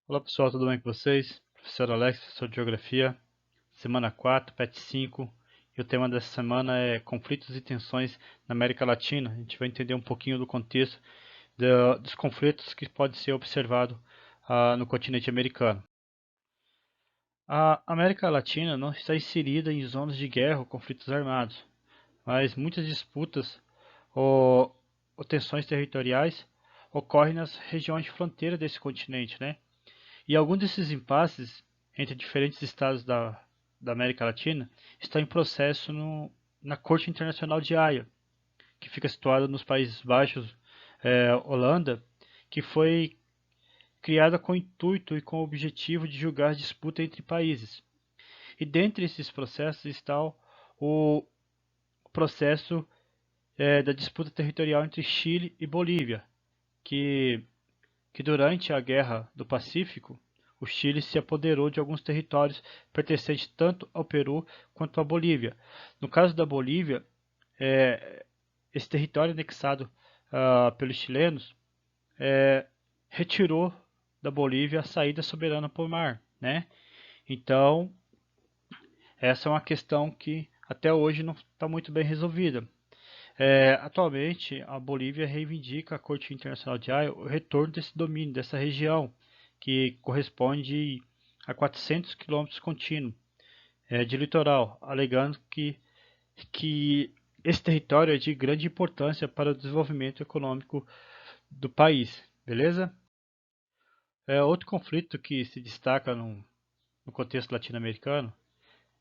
Olá pessoal, tudo bem com vocês? Professor Alex, professor de Geografia, semana 4, PET 5, e o tema dessa semana é conflitos e tensões na América Latina. A gente vai entender um pouquinho do contexto dos conflitos que pode ser observado no continente americano. A América Latina não está inserida em zonas de guerra ou conflitos armados, mas muitas disputas ou, ou tensões territoriais ocorrem nas regiões de fronteira desse continente, né? E alguns desses impasses entre diferentes estados da América Latina estão em processo na Corte Internacional de Haia, que fica situada nos Países Baixos, Holanda, que foi criada com o intuito e com o objetivo de julgar disputa entre países. E dentre esses processos está o processo da disputa territorial entre Chile e Bolívia, que durante a Guerra do Pacífico, o Chile se apoderou de alguns territórios pertencentes tanto ao Peru quanto à Bolívia. No caso da Bolívia, esse território anexado pelos chilenos retirou da Bolívia a saída soberana por mar, né? Então, essa é uma questão que até hoje não está muito bem resolvida. Atualmente, a Bolívia reivindica à Corte Internacional de Haia o retorno desse domínio, dessa região, que corresponde a 400 quilômetros contínuos de litoral, alegando que esse território é de grande importância para o desenvolvimento econômico do país, beleza? Outro conflito que se destaca no contexto latino-americano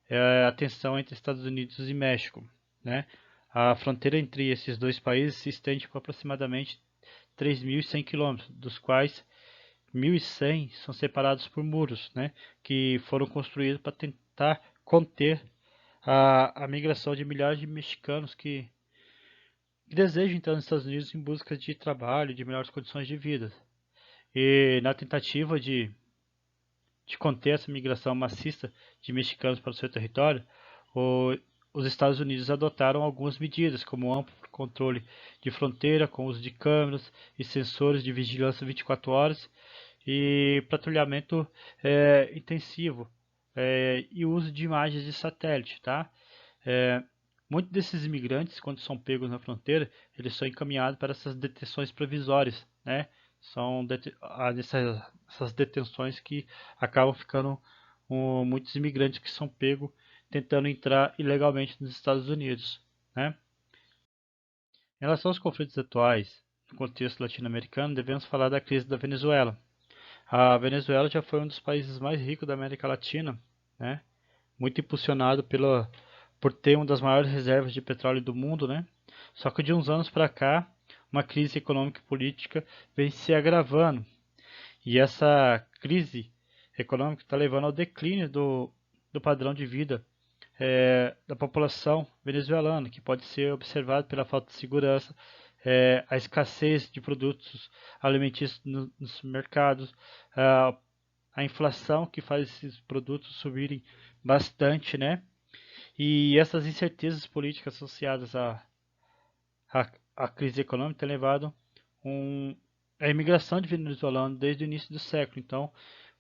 é a tensão entre Estados Unidos e México, né? A fronteira entre esses dois países se estende por aproximadamente 3.100 quilômetros, dos quais 1.100 são separados por muros, né, que foram construídos para tentar conter a migração de milhares de mexicanos que desejam entrar nos Estados Unidos em busca de trabalho, de melhores condições de vida. E na tentativa de conter essa migração maciça de mexicanos para o seu território, o, os Estados Unidos adotaram algumas medidas, como amplo controle de fronteira, com uso de câmeras e sensores de vigilância 24 horas e patrulhamento intensivo e uso de imagens de satélite, tá? É, muitos desses imigrantes, quando são pegos na fronteira, eles são encaminhados para essas detenções provisórias, né? São essas detenções que acabam ficando muitos imigrantes que são pegos tentando entrar ilegalmente nos Estados Unidos, né? Em relação aos conflitos atuais, no contexto latino-americano, devemos falar da crise da Venezuela. A Venezuela já foi um dos países mais ricos da América Latina, né? Muito impulsionado por ter uma das maiores reservas de petróleo do mundo, né? Só que de uns anos para cá, uma crise econômica e política vem se agravando. E essa crise econômica está levando ao declínio do padrão de vida da população venezuelana, que pode ser observado pela falta de segurança, a escassez de produtos alimentícios nos mercados, a inflação que faz esses produtos subirem bastante, né? E essas incertezas políticas associadas à crise econômica têm levado um, a imigração de venezuelanos desde o início do século. Então,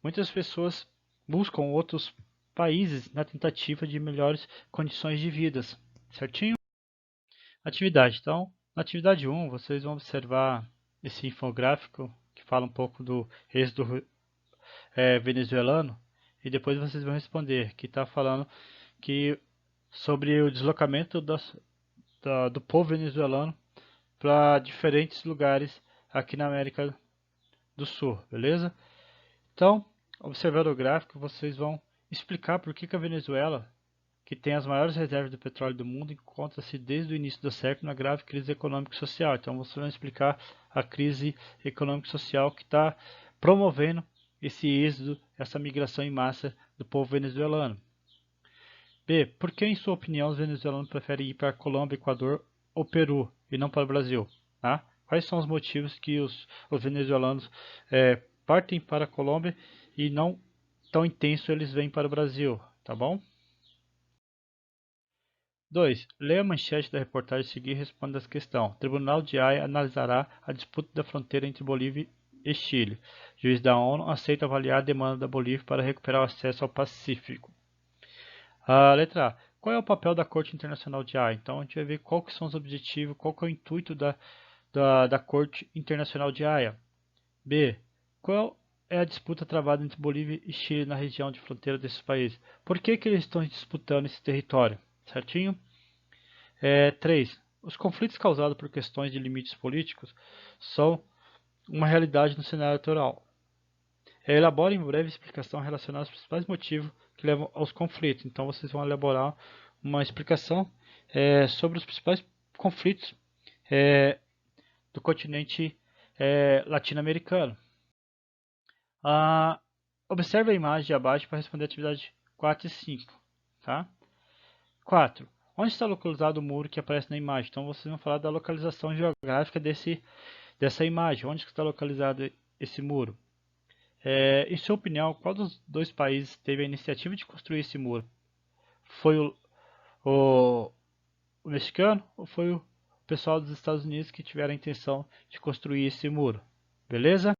muitas pessoas buscam outros países na tentativa de melhores condições de vida, certinho? Atividade. Então, na atividade 1, vocês vão observar esse infográfico que fala um pouco do êxodo venezuelano e depois vocês vão responder, que está falando que sobre o deslocamento do povo venezuelano para diferentes lugares aqui na América do Sul, beleza? Então, observando o gráfico, vocês vão explicar por que a Venezuela, que tem as maiores reservas de petróleo do mundo, encontra-se desde o início do século na grave crise econômica e social. Então, vocês vão explicar a crise econômica e social que está promovendo esse êxodo, essa migração em massa do povo venezuelano. B. Por que, em sua opinião, os venezuelanos preferem ir para a Colômbia, Equador ou Peru e não para o Brasil? Tá? Quais são os motivos que os venezuelanos partem para a Colômbia e não tão intenso eles vêm para o Brasil? Tá bom? 2. Leia a manchete da reportagem a seguir e responda essa questão. Tribunal de Haia analisará a disputa da fronteira entre Bolívia e Chile. Juiz da ONU aceita avaliar a demanda da Bolívia para recuperar o acesso ao Pacífico. A letra A. Qual é o papel da Corte Internacional de Haia? Então a gente vai ver qual que são os objetivos, qual que é o intuito da Corte Internacional de Haia. B. Qual é a disputa travada entre Bolívia e Chile na região de fronteira desses países? Por que eles estão disputando esse território? Certinho? 3. Os conflitos causados por questões de limites políticos são uma realidade no cenário eleitoral. Elabore em breve explicação relacionada aos principais motivos que levam aos conflitos. Então vocês vão elaborar uma explicação sobre os principais conflitos do continente latino-americano. Observe a imagem abaixo para responder a atividade 4 e 5. Tá? 4. Onde está localizado o muro que aparece na imagem? Então vocês vão falar da localização geográfica dessa imagem. Onde está localizado esse muro? Em sua opinião, qual dos dois países teve a iniciativa de construir esse muro? Foi o mexicano ou foi o pessoal dos Estados Unidos que tiveram a intenção de construir esse muro? Beleza?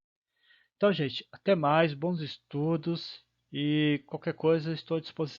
Então, gente, até mais, bons estudos e qualquer coisa estou à disposição.